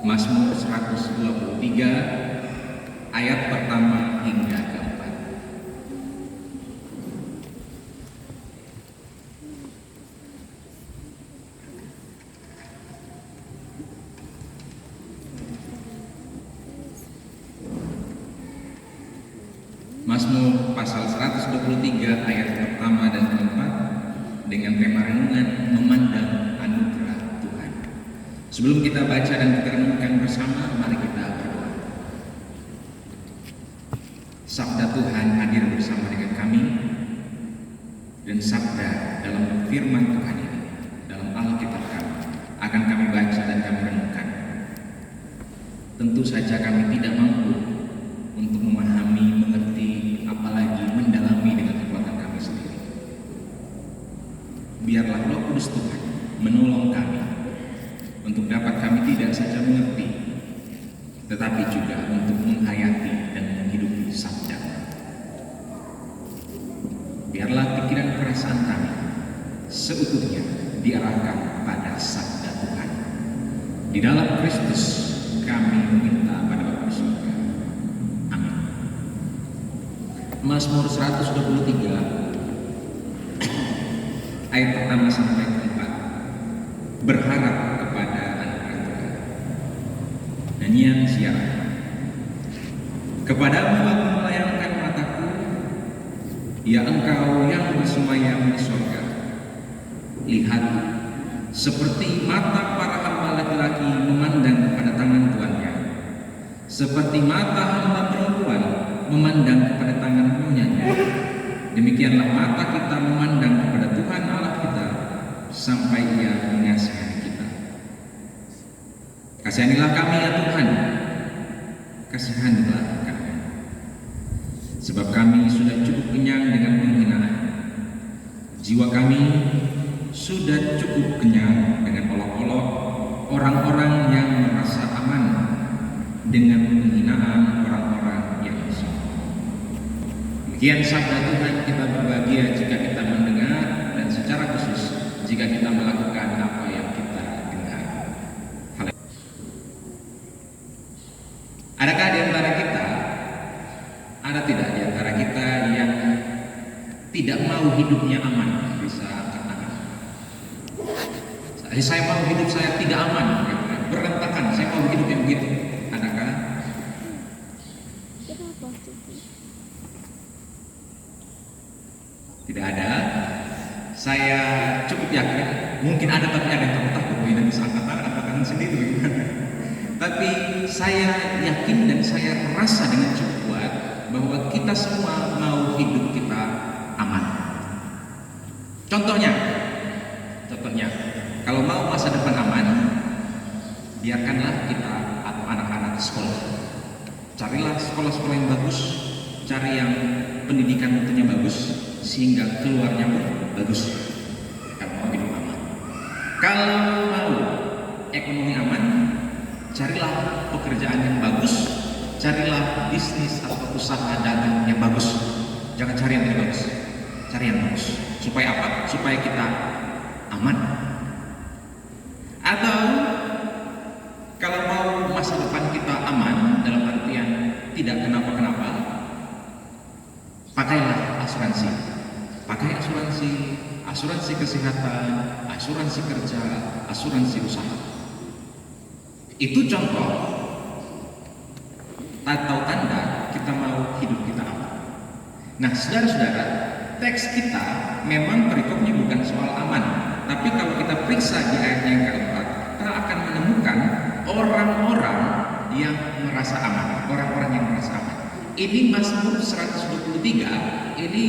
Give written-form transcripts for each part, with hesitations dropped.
Mazmur 123 ayat pertama hingga keempat. Mazmur pasal 123 ayat pertama dan keempat dengan tema renungan memandang anugerah Tuhan. Sebelum kita baca dan kita renungkan bersama, mari kita berdoa. Sabda Tuhan hadir bersama dengan kami, dan sabda dalam firman Tuhan ini, dalam Alkitab kami, akan kami baca dan kami renungkan. Tentu saja kami tidak mampu untuk memahami, mengerti, apalagi mendalami dengan kekuatan kami sendiri. Biarlah Roh Kudus Tuhan menolong kami untuk dapat kami tidak saja mengerti, tetapi juga untuk menghayati dan menghidupi sabda. Biarlah pikiran perasaan kami seutuhnya diarahkan pada sabda Tuhan. Di dalam Kristus kami meminta pada Bapa surga. Amin. Mazmur 123 ayat pertama sampai keempat, berharap kepada anugerah Tuhan. Nyanyian siaran. Kepadamu aku melayangkan mataku, ya Engkau yang bersemayam di surga. Lihat, seperti mata para hamba laki-laki memandang kepada tangan tuannya, seperti mata hamba perempuan memandang kepada tangan nyonyanya, demikianlah mata kita memandang kepada Tuhan Allah kita sampai Ia mengasihani kita. Kasihanilah kami ya Tuhan, kasihanilah kami, sebab kami sudah cukup kenyang dengan penghinaan. Jiwa kami sudah cukup kenyang dengan olok-olok orang-orang yang merasa aman, dengan penghinaan orang-orang yang sombong. Demikian sabda Tuhan. Kita berbahagia jika kita mendengar, dan secara khusus jika kita melakukan apa yang kita dengar. Adakah di antara kita, ada tidak di antara kita yang tidak mau hidupnya aman? Bisa angkat tangan. Saya mau hidup saya tidak aman, berantakan, saya mau hidup yang begitu. Adakah? Tidak ada. Saya cukup yakin, mungkin ada tapi ada yang takut, tidak bisa angkat tangan sendiri. Tapi saya yakin dan saya rasa dengan cukup kuat bahwa kita semua mau hidup kita aman. Contohnya, kalau mau masa depan aman, biarkanlah kita atau anak-anak sekolah. Carilah sekolah-sekolah yang bagus, cari yang pendidikan mutunya bagus, sehingga keluarnya pun bagus. Kalau mau hidup aman. Kalau mau ekonomi aman, carilah pekerjaan yang bagus, carilah bisnis atau usaha dagang yang bagus. Jangan cari yang tidak bagus, cari yang bagus. Supaya apa? Supaya kita aman. Atau kalau mau masa depan kita aman, dalam artian tidak kenapa-kenapa, pakailah asuransi. Pakai asuransi kesehatan, asuransi kerja, asuransi usaha. Itu contoh atau tanda kita mau hidup kita aman. Nah, saudara-saudara, teks kita memang perikopnya bukan soal aman, tapi kalau kita periksa di ayat yang keempat, kita akan menemukan orang-orang yang merasa aman, orang-orang yang merasa aman. Ini Mazmur 123, ini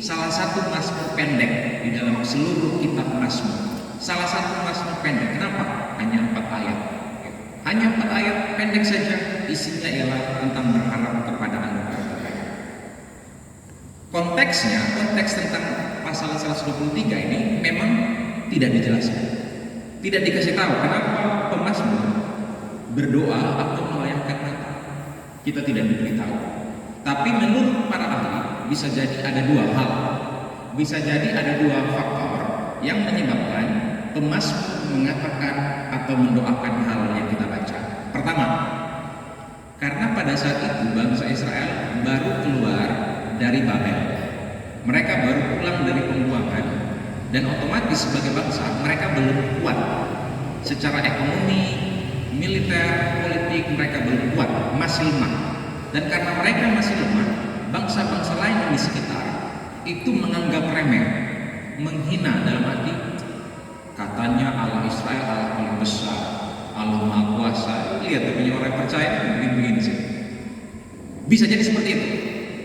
salah satu Mazmur pendek di dalam seluruh kitab Mazmur. Salah satu Mazmur pendek. Kenapa? Hanya 4 ayat. Hanya 4 ayat pendek saja, isinya ialah tentang berharap kepada anugerah Tuhan. Konteksnya, konteks tentang pasal 123 ini memang tidak dijelaskan. Tidak dikasih tahu kenapa pemazmur berdoa atau melayangkan mata. Kita tidak diberitahu. Tapi menurut para ahli, bisa jadi ada 2 hal. Bisa jadi ada 2 faktor yang menyebabkan pemazmur mengatakan atau mendoakan hal yang kita baca. Karena pada saat itu bangsa Israel baru keluar dari Babel. Mereka baru pulang dari pembuangan, dan otomatis sebagai bangsa mereka belum kuat secara ekonomi, militer, politik. Mereka belum kuat, masih lemah. Dan karena mereka masih lemah, bangsa-bangsa lain yang di sekitar itu menganggap remeh, menghina, dalam arti katanya Allah Israel Allah paling besar, Allah Maha Kuasa. Lihat punya orang percaya begini sih. Bisa jadi seperti itu.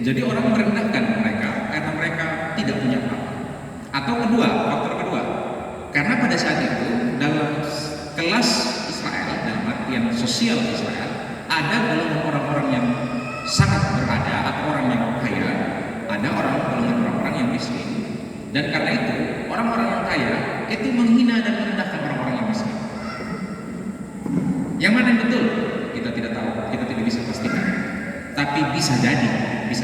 Jadi orang merendahkan mereka karena mereka tidak punya apa. Atau kedua, faktor kedua, karena pada saat itu dalam kelas Israel, dalam artian sosial Israel, ada golongan orang-orang yang sangat berada atau orang yang kaya, ada golongan orang-orang yang miskin. Dan karena itu orang-orang yang kaya itu menghina dan merendahkan orang-orang yang miskin. Yang mana yang betul? Kita tidak tahu, kita tidak bisa pastikan. Tapi bisa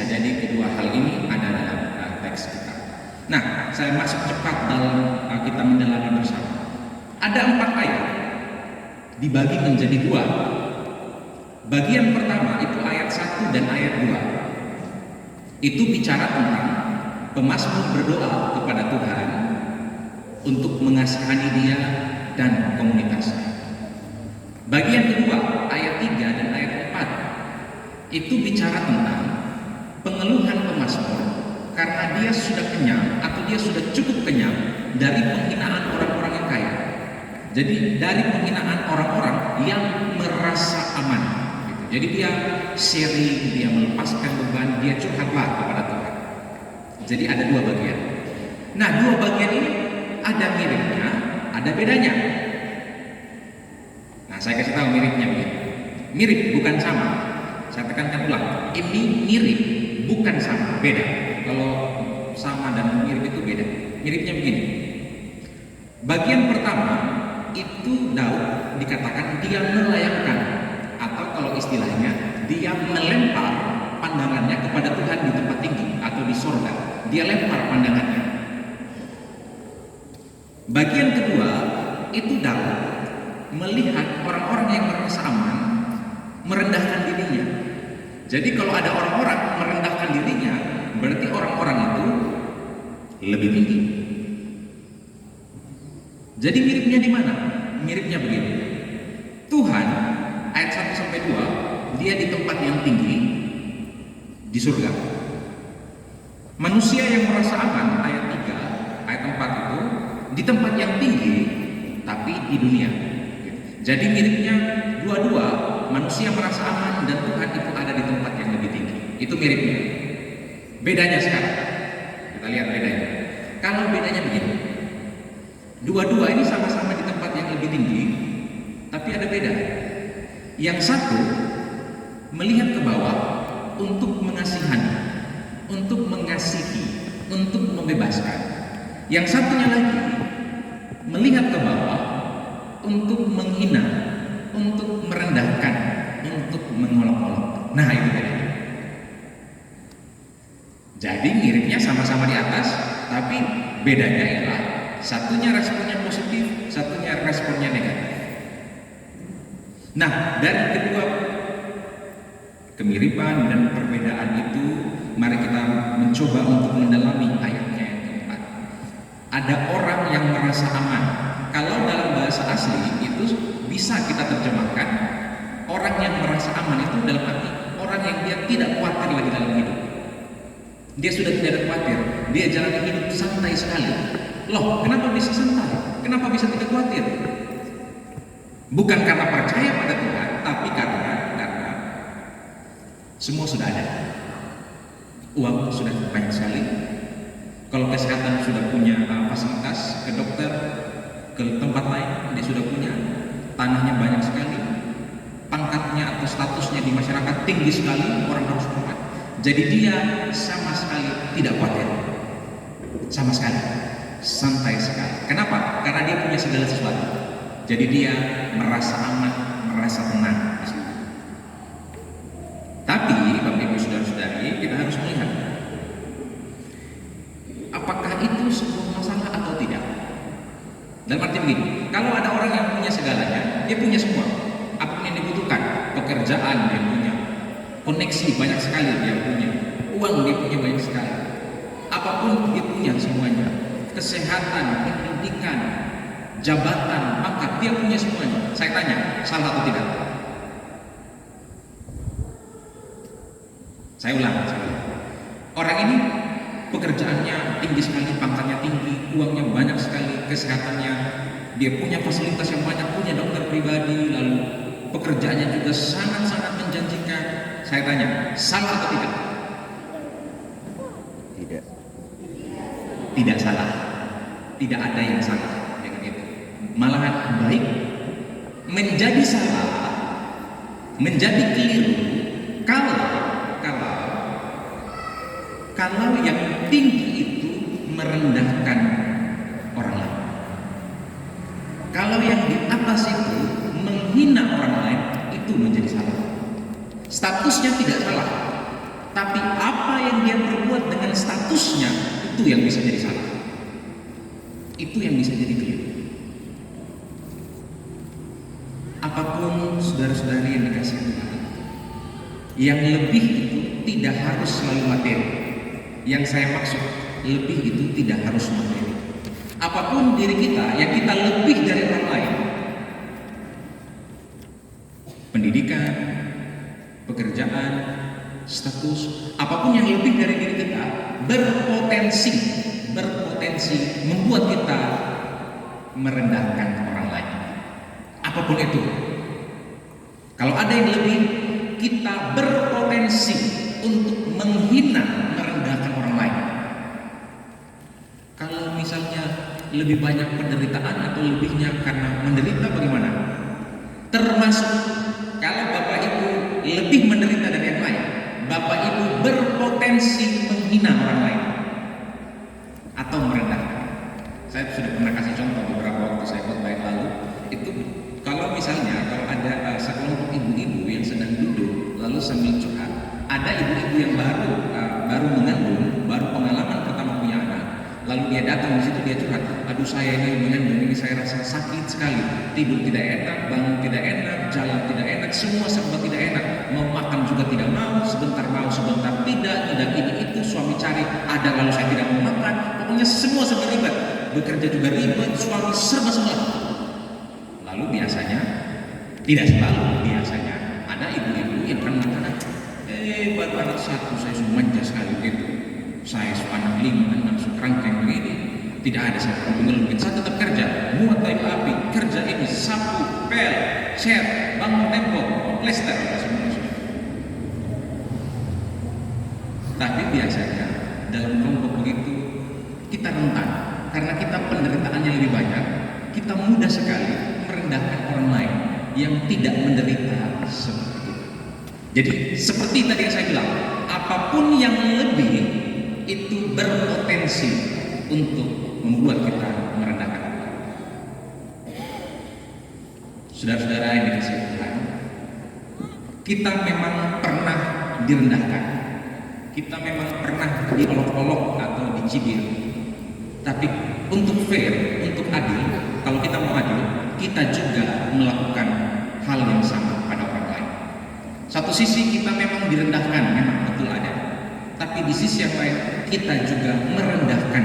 jadi kedua hal ini ada dalam teks kita. Nah, saya masuk cepat dalam kita mendalami bersama. Ada 4 ayat dibagi menjadi 2. Bagian pertama itu ayat 1 dan ayat 2. Itu bicara tentang pemazmur berdoa kepada Tuhan untuk mengasihani dia dan komunitasnya. Bagian kedua, ayat 3 dan ayat 4, itu bicara tentang pengeluhan pemazmur karena dia sudah kenyang atau dia sudah cukup kenyang dari penghinaan orang-orang yang kaya. Jadi dari penghinaan orang-orang yang merasa aman gitu. Jadi dia sharing, dia melepaskan beban, dia curhatlah kepada Tuhan. Jadi ada 2 bagian. Nah, 2 bagian ini ada miripnya, ada bedanya. Nah, saya kasih tahu miripnya begini. Mirip bukan sama. Saya tekankan ulang, ini mirip bukan sama, beda. Kalau sama dan mirip itu beda. Miripnya begini. Bagian pertama itu Daud dikatakan dia melayangkan, atau kalau istilahnya dia melempar pandangannya kepada Tuhan di tempat tinggi atau di sorga. Dia lempar pandangannya. Bagian kedua itu Daud melihat orang-orang yang merasa aman merendahkan dirinya. Jadi kalau ada orang-orang merendahkan dirinya, berarti orang-orang itu lebih tinggi. Jadi miripnya di mana? Miripnya begini. Tuhan ayat 1 sampai 2, dia di tempat yang tinggi di surga. Manusia yang merasa aman ayat 3, ayat 4 itu di tempat yang tinggi tapi di dunia. Jadi miripnya dua-dua, manusia merasa aman dan Tuhan itu ada di tempat yang lebih tinggi. Itu miripnya. Bedanya sekarang, kita lihat bedanya. Kalau bedanya begini, dua-dua ini sama-sama di tempat yang lebih tinggi, tapi ada beda. Yang satu melihat ke bawah untuk mengasihani, untuk mengasihi, untuk membebaskan. Yang satunya lagi melihat ke bawah untuk menghina, untuk merendahkan, untuk mengolok-olok. Nah, itu bedanya. Jadi miripnya sama-sama di atas, tapi bedanya ialah satunya responnya positif, satunya responnya negatif. Nah, dari kedua kemiripan dan perbedaan itu, mari kita mencoba untuk mendalami ayatnya yang keempat. Ada orang yang merasa aman. Kalau dalam bahasa asli itu bisa kita terjemahkan orang yang merasa aman itu dalam arti orang yang dia tidak khawatir lagi dalam hidup. Dia sudah tidak ada khawatir, dia jalani hidup santai sekali. Loh, kenapa bisa santai? Kenapa bisa tidak khawatir? Bukan karena percaya pada Tuhan, tapi karena semua sudah ada. Uang sudah banyak sekali. Kalau kesehatan sudah punya fasilitas, ke dokter, ke tempat lain dia sudah punya. Tanahnya banyak sekali, pangkatnya atau statusnya di masyarakat tinggi sekali, orang harus hormat. Jadi dia sama sekali tidak khawatir, sama sekali santai sekali. Kenapa? Karena dia punya segala sesuatu. Jadi dia merasa aman, merasa tenang. Tapi Bapak Ibu saudara-saudari, kita harus melihat apakah itu sebuah masalah atau tidak. Dalam arti begini, kalau ada orang yang punya segalanya, dia punya semua, apapun yang dibutuhkan, pekerjaan dia punya, koneksi banyak sekali dia punya, uang dia punya banyak sekali, apapun dia punya semuanya, kesehatan, pendidikan, jabatan, pangkat, dia punya semuanya. Saya tanya, salah atau tidak? Saya ulang. Orang ini pekerjaannya tinggi sekali, pangkatnya tinggi, uangnya banyak sekali, kesehatannya, dia punya fasilitas yang banyak, punya dokter pribadi, lalu pekerjaannya juga sangat-sangat menjanjikan. Saya tanya, salah atau tidak? Tidak. Tidak salah. Tidak ada yang salah dengan itu. Malahan baik. Menjadi salah, menjadi keliru kalau yang tinggi itu merendahkan orang lain. Kalau yang di atas itu menghina orang lain, itu menjadi salah. Statusnya tidak salah, tapi apa yang dia perbuat dengan statusnya itu yang bisa jadi salah. Itu yang bisa jadi keliru. Apapun saudara-saudari yang dikasih Tuhan, yang lebih itu tidak harus selalu materi. Yang saya maksud lebih itu tidak harus materi. Apapun diri kita yang kita lebih dari orang lain, pendidikan, pekerjaan, status, apapun yang lebih dari diri kita berpotensi membuat kita merendahkan orang lain. Apapun itu, kalau ada yang lebih, kita berpotensi untuk menghina, merendahkan orang lain. Kalau misalnya lebih banyak penderitaan atau lebihnya karena menderita, bagaimana? Termasuk kalau Bapak Ibu lebih menderita dari yang lain, Bapak Ibu berpotensi menghina orang lain atau merendahkan. Saya sudah pernah kasih contoh beberapa waktu saya khotbah yang lalu. Itu kalau ada sekelompok ibu-ibu yang sedang duduk lalu sambil curhat, ada ibu-ibu yang baru mengandung, baru pengalaman pertama punya anak, lalu dia datang di situ, dia curhat, aduh saya ini mengandung ini saya rasa sakit sekali, tidur tidak enak, bangun tidak enak, jalan tidak enak, semua serba tidak enak, mau makan juga tidak mau, sebentar tidak ini itu, suami cari ada lalu saya tidak mau makan, pokoknya semua serba ribet, bekerja juga ribet, suami serba salah. Lalu biasanya, tidak selalu, biasanya ada ibu-ibu yang akan mengatakan, baru anak satu saya sudah manja sekali gitu, saya suka anak 5, 6 suka rangkaian begini, tidak ada saya mengeluhkan, saya tetap kerja, muat kayu api, kerja ini, sapu, pel, cat, bangun tembok, plester, semua. Tapi biasanya dalam kelompok begitu kita rentan, karena kita penderitaannya lebih banyak, kita mudah sekali merendahkan orang lain yang tidak menderita seperti itu. Jadi seperti tadi yang saya bilang, apapun yang lebih itu berpotensi untuk membuat kita merendahkan. Saudara-saudara yang dikasihi Tuhan, kita memang pernah direndahkan, kita memang pernah diolok-olok atau dicibir. Tapi untuk fair, untuk adil, kalau kita mau adil, kita juga melakukan hal yang sama pada orang lain. Satu sisi kita memang direndahkan, memang betul ada. Tapi di sisi yang lain kita juga merendahkan.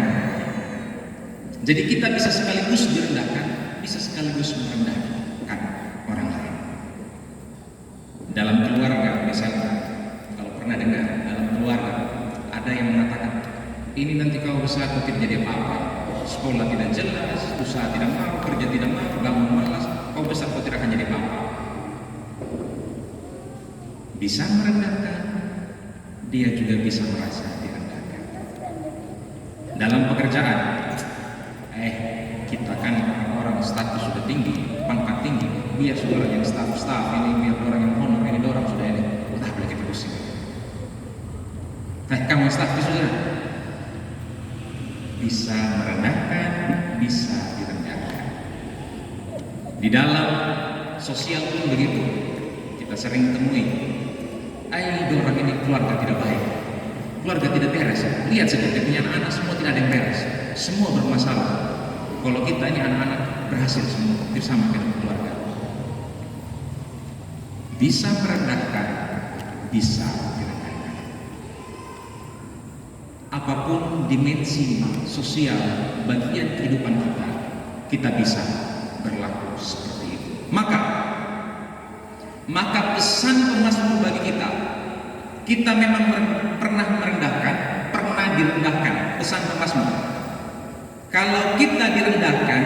Jadi kita bisa sekaligus direndahkan, bisa sekaligus merendahkan orang lain. Dalam keluarga misalnya, kalau pernah dengar, dalam keluarga ada yang mengatakan, ini nanti kau besar kau tidak jadi apa-apa, sekolah tidak jelas, usaha tidak mau, kerja tidak mau, bangun malas, kau besar kau tidak akan jadi apa-apa. Bisa merendahkan, dia juga bisa merasa direndahkan. Dalam pekerjaan, kita kan orang status sudah tinggi, pangkat tinggi, biar sudah orang yang staff ini, biar orang yang honor ini, orang sudah ini, tak boleh kita pusing. Kamu staff itu sudah bisa merendahkan, bisa direndahkan. Di dalam sosial pun begitu, kita sering temui, orang ini keluarga tidak baik, keluarga tidak beres. Lihat saja dia punya anak-anak semua tidak ada yang beres, semua bermasalah. Kalau kita ini anak-anak berhasil semua bersama dengan keluarga. Bisa merendahkan, bisa direndahkan. Apapun dimensi sosial bagian kehidupan kita, kita bisa berlaku seperti itu. Maka pesan pemazmur bagi kita memang pernah merendahkan, pernah direndahkan. Pesan pemazmur, kalau kita direndahkan,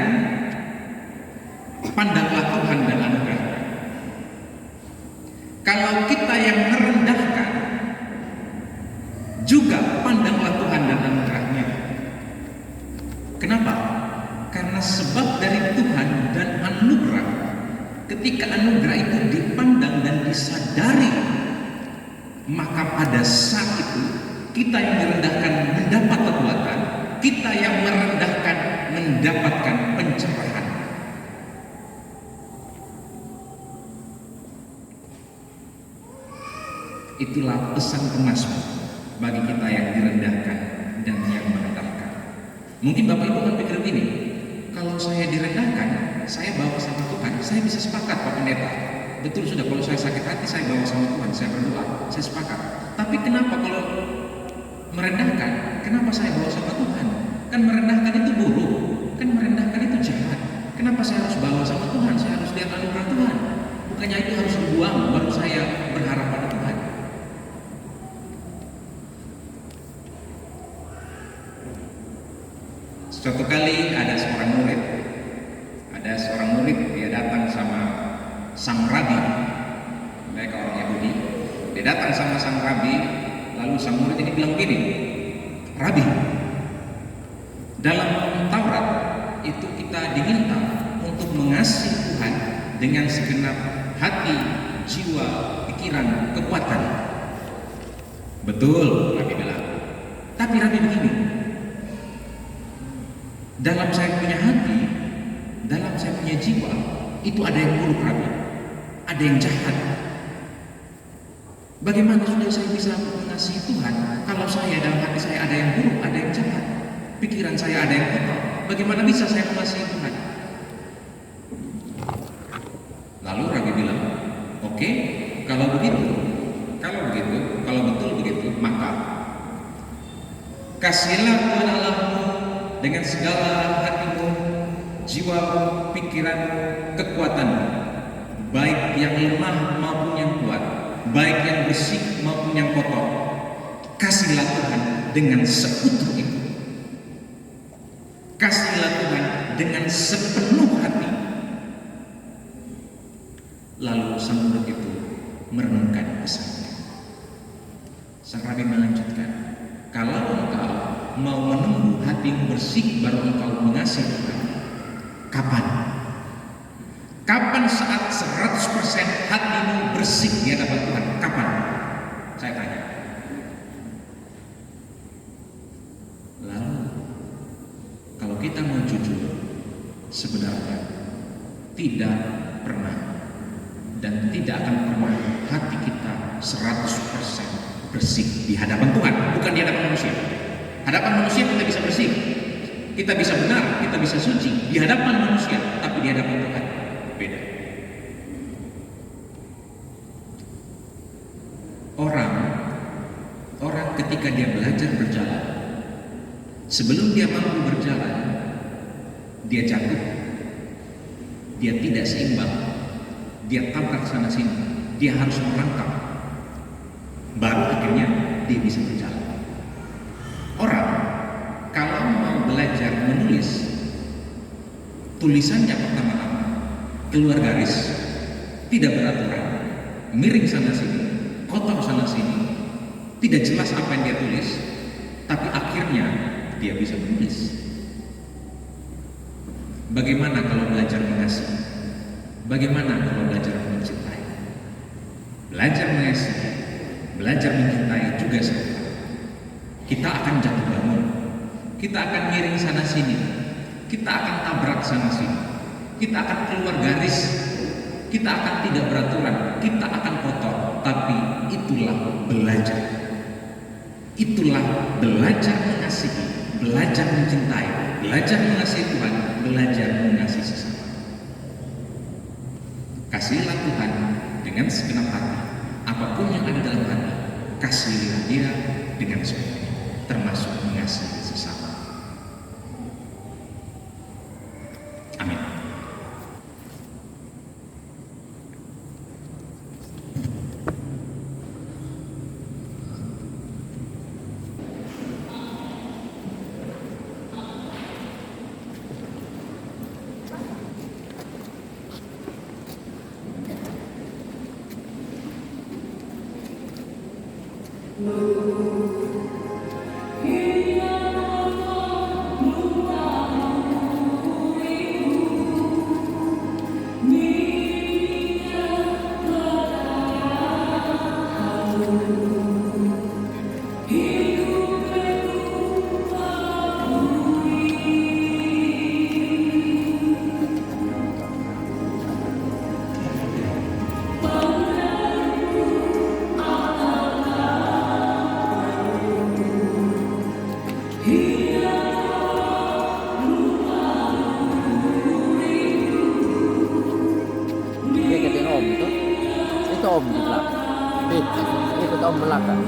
pandanglah Tuhan dan anugerah. Kalau kita yang merendahkan, juga pandanglah Tuhan dan anugerahnya. Kenapa? Karena sebab dari Tuhan dan anugerah, ketika anugerah itu dipandang dan disadari, maka pada saat itu kita yang direndahkan mendapat kekuatan, kita yang merendahkan mendapatkan pencerahan. Itulah pesan pemazmur bagi kita yang direndahkan dan yang merendahkan. Mungkin Bapak Ibu kan pikir begini, kalau saya direndahkan, saya bawa sama Tuhan, saya bisa sepakat Pak Pendeta. Betul sudah, kalau saya sakit hati saya bawa sama Tuhan, saya berdoa, saya sepakat. Tapi kenapa kalau merendahkan, kenapa saya bawa sama Tuhan? Kan merendahkan itu buruk, kan merendahkan itu jahat. Kenapa saya harus bawa sama Tuhan? Saya harus lihat anugerah Tuhan. Bukannya itu harus dibuang baru saya berharap pada Tuhan. Suatu kali ada seorang murid, dia datang sama sang rabi, mereka orang Yahudi. Dia datang sama sang rabi, lalu sang murid ini bilang begini, Rabi, dalam Taurat itu kita diminta untuk mengasihi Tuhan dengan segenap hati, jiwa, pikiran, kekuatan. Betul, Rabi bilang. Tapi Rabi begini, dalam saya punya hati, dalam saya punya jiwa, itu ada yang buruk Rabi, ada yang jahat. Bagaimana sudah saya bisa mengasihi Tuhan kalau saya dalam hati saya ada yang buruk, ada yang jahat, pikiran saya ada yang kotor? Bagaimana bisa saya mengasihi Tuhan? Lalu Rabi bilang, oke, kalau betul begitu, maka kasihlah Tuhan Allahmu dengan segala hatimu, jiwamu, pikiranmu, kekuatanmu, baik yang lemah maupun yang kuat, baik yang bersih maupun yang kotor. Kasihlah Tuhan dengan seutuh itu. Kasihlah Tuhan dengan sepenuh hati. Lalu sang murid itu merenungkan pesannya. Sang Rabi melanjutkan, kalau engkau mau menunggu hatimu bersih baru engkau mengasihi Tuhan, kapan? Kapan saat 100% hatimu bersih di hadapan Tuhan? Kapan? Saya tanya. Lalu kalau kita mau jujur, sebenarnya tidak pernah dan tidak akan pernah hati kita 100% bersih di hadapan Tuhan, bukan di hadapan manusia. Hadapan manusia kita bisa bersih, kita bisa benar, kita bisa suci di hadapan manusia, tapi di hadapan Tuhan beda. Orang ketika dia belajar berjalan, sebelum dia mampu berjalan, dia jatuh, dia tidak seimbang, dia tabrak sana sini, dia harus merangkak, baru akhirnya dia bisa berjalan. Orang kalau mau belajar menulis, tulisannya pertama-tama keluar garis, tidak beraturan, miring sana sini, kotor sana sini, tidak jelas apa yang dia tulis, tapi akhirnya dia bisa menulis. Bagaimana kalau belajar mengasihi? Bagaimana kalau belajar mencintai? Belajar mengasihi, belajar mencintai juga sama. Kita akan jatuh bangun, kita akan miring sana sini, kita akan tabrak sana sini, kita akan keluar garis, kita akan tidak beraturan, kita akan kotor. Tapi itulah belajar, itulah belajar mengasihi, belajar mencintai, belajar mengasihi Tuhan, belajar mengasihi sesama. Kasihilah Tuhan dengan segenap hati, apapun yang ada dalam hati, kasihilah dia dengan sepenuhnya, termasuk mengasihi sesama. Amin. Dia katain om itu om di belakang. Ikut om belakang.